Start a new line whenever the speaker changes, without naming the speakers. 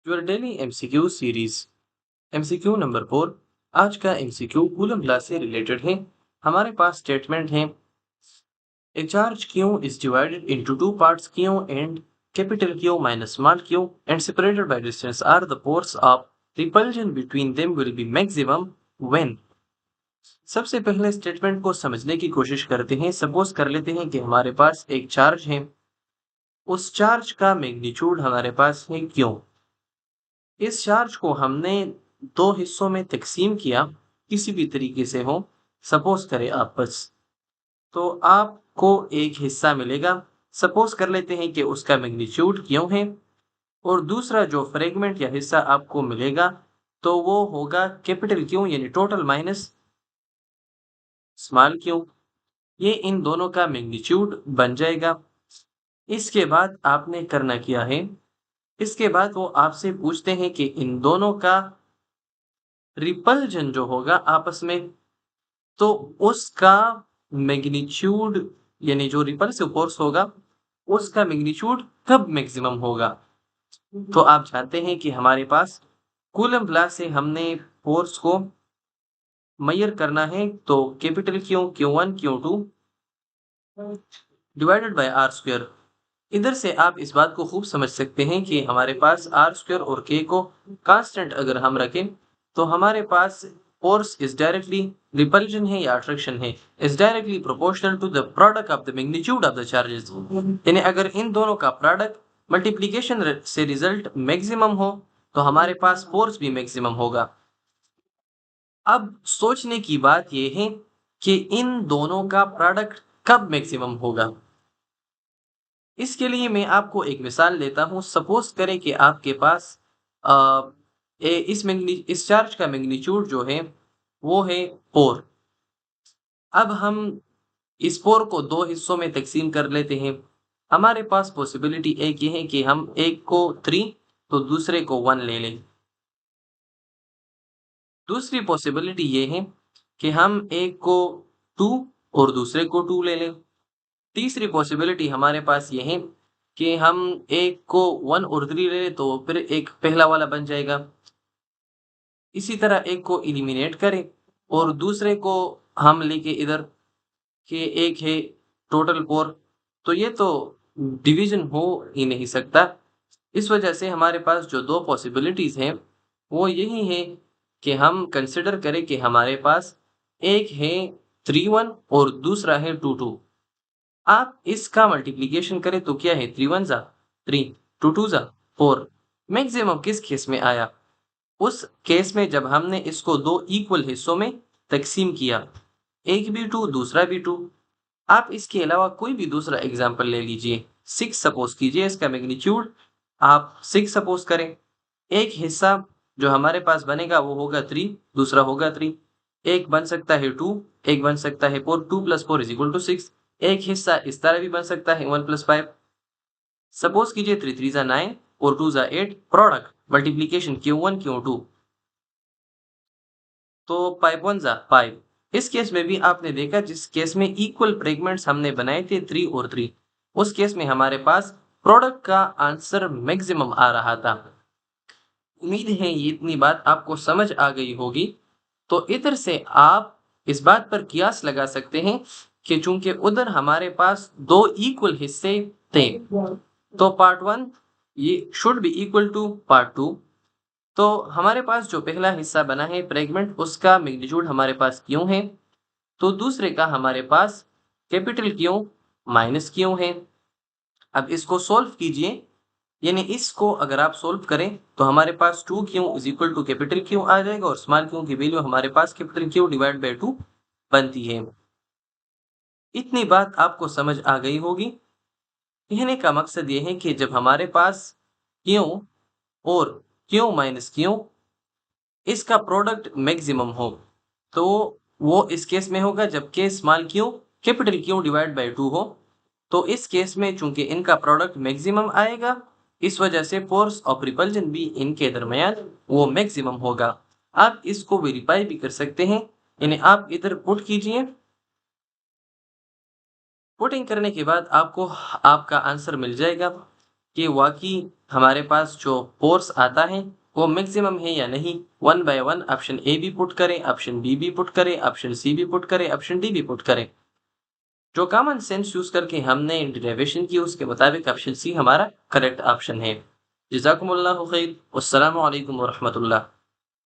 Your daily MCQ series. MCQ number 4। आज का MCQ coulomb law से रिलेटेड है। हमारे पास स्टेटमेंट है, ए charge Q is divided into two parts Q and capital Q minus small q and separated by distance r. The force of repulsion between them will be maximum when। सबसे पहले statement को समझने की कोशिश करते हैं। Suppose कर लेते हैं कि हमारे पास एक चार्ज है, उस चार्ज का मैग्नीट्यूड हमारे पास है Q। इस चार्ज को हमने दो हिस्सों में तकसीम किया, किसी भी तरीके से हो। सपोज करें आपस, तो आपको एक हिस्सा मिलेगा। सपोज कर लेते हैं कि उसका मैग्नीट्यूड क्यों है, और दूसरा जो फ्रेगमेंट या हिस्सा आपको मिलेगा तो वो होगा कैपिटल क्यू यानी टोटल माइनस स्मॉल क्यू। ये इन दोनों का मैग्नीट्यूड बन जाएगा। इसके बाद आपने करना क्या है, इसके बाद वो आपसे पूछते हैं कि इन दोनों का रिपल्जन जो होगा आपस में, तो उसका मैग्नीट्यूड यानी जो रिपल्सिव फोर्स होगा उसका मैग्नीट्यूड कब मैक्सिमम होगा। तो आप जानते हैं कि हमारे पास कूलम लॉ से हमने फोर्स को मेजर करना है, तो capital Q Q1 Q2 divided by r square. इधर से आप इस बात को खूब समझ सकते हैं कि हमारे पास आर स्क्वायर और के को कांस्टेंट अगर हम रखें तो हमारे पास फोर्स इज डायरेक्टली रिपल्जन है या अट्रैक्शन है, is directly proportional to the product of the magnitude of the charges. यानी अगर इन दोनों का प्रोडक्ट मल्टीप्लिकेशन से रिजल्ट मैक्सिमम हो तो हमारे पास फोर्स भी मैक्सिमम होगा। अब सोचने की बात यह है कि इन दोनों का प्रोडक्ट कब मैक्सिमम होगा। इसके लिए मैं आपको एक मिसाल लेता हूँ। सपोज करें कि आपके पास इस चार्ज का मैग्नीट्यूड जो है वो है 4। अब हम इस 4 को दो हिस्सों में तकसीम कर लेते हैं। हमारे पास पॉसिबिलिटी एक ये है कि हम एक को 3 तो दूसरे को 1 ले लें। दूसरी पॉसिबिलिटी ये है कि हम एक को 2 और दूसरे को 2 ले लें। तीसरी पॉसिबिलिटी हमारे पास ये है कि हम एक को 1 और 3 ले लें, तो फिर एक पहला वाला बन जाएगा। इसी तरह एक को एलिमिनेट करें और दूसरे को हम लेके इधर के एक है टोटल 4, तो ये तो डिवीजन हो ही नहीं सकता। इस वजह से हमारे पास जो दो पॉसिबिलिटीज हैं वो यही है कि हम कंसिडर करें कि हमारे पास एक है 3 1 और दूसरा है 2 2। आप इसका मल्टीप्लिकेशन करें तो क्या है, 3 1 जा 3, 2 2 जा 4। मैक्सिमम किस केस में आया, उस केस में जब हमने इसको दो इक्वल हिस्सों में तकसीम किया, एक भी 2 दूसरा भी 2। आप इसके अलावा कोई भी दूसरा एग्जाम्पल ले लीजिए। 6 सपोज कीजिए, इसका मैग्नीट्यूड आप 6 सपोज करें। एक हिस्सा जो हमारे पास बनेगा वो होगा 3, दूसरा होगा 3। एक बन सकता है 2, एक बन सकता है 4, 2 + 4 = 6। एक हिस्सा इस तरह भी बन सकता है 1 + 5। सपोज कीजिए 3 3 जा 9 और 2 जा 8। प्रोडक्ट मल्टीप्लीकेशन Q1 Q2, तो 5 1 जा 5। इस केस में भी आपने देखा, जिस केस में इक्वल फ्रेगमेंट्स हमने बनाए थे 3 और 3, उस केस में हमारे पास प्रोडक्ट का आंसर मैक्सिमम आ रहा था। उम्मीद है ये इतनी बात आपको समझ आ गई होगी। तो इधर से आप इस बात पर कियास लगा सकते हैं कि चूंकि उधर हमारे पास दो इक्वल हिस्से थे, तो पार्ट 1 ये should be equal to part 2। तो हमारे पास जो पहला हिस्सा बना है फ्रेगमेंट, उसका मैग्नीट्यूड हमारे पास क्यों है, तो दूसरे का हमारे पास कैपिटल क्यों माइनस क्यों है। अब इसको सोल्व कीजिए, यानी इसको अगर आप सोल्व करें तो हमारे पास 2q = टू कैपिटल क्यू आ जाएगा और स्मॉल क्यू की वैल्यू हमारे पास कैपिटल क्यू डिवाइड बाय 2 बनती है। इतनी बात आपको समझ आ गई होगी। कहने का मकसद ये है कि जब हमारे पास क्यू और क्यू माइनस क्यू इसका प्रोडक्ट मैक्सिमम हो, तो वो इस केस में होगा जबकि small Q capital Q divide by 2 हो। तो इस केस में चूंकि इनका प्रोडक्ट मैक्सिमम आएगा, इस वजह से फोर्स ऑफ रिपल्जन भी इनके दरमियान वो मैक्सिमम होगा। आप इसको वेरीफाई भी कर सकते हैं, यानी आप इधर पुट कीजिए। पुटिंग करने के बाद आपको आपका आंसर मिल जाएगा कि वाकई हमारे पास जो फोर्स आता है वो मैक्सिमम है या नहीं। 1 बाय 1 ऑप्शन ए भी पुट करें, ऑप्शन बी भी पुट करें, ऑप्शन सी भी पुट करें, ऑप्शन डी भी पुट करें। जो कॉमन सेंस यूज करके हमने डेरिवेशन की उसके मुताबिक ऑप्शन सी हमारा करेक्ट ऑप्शन है। जज़ाकुमुल्लाहु खैर। अस्सलामु अलैकुम व रहमतुल्लाह।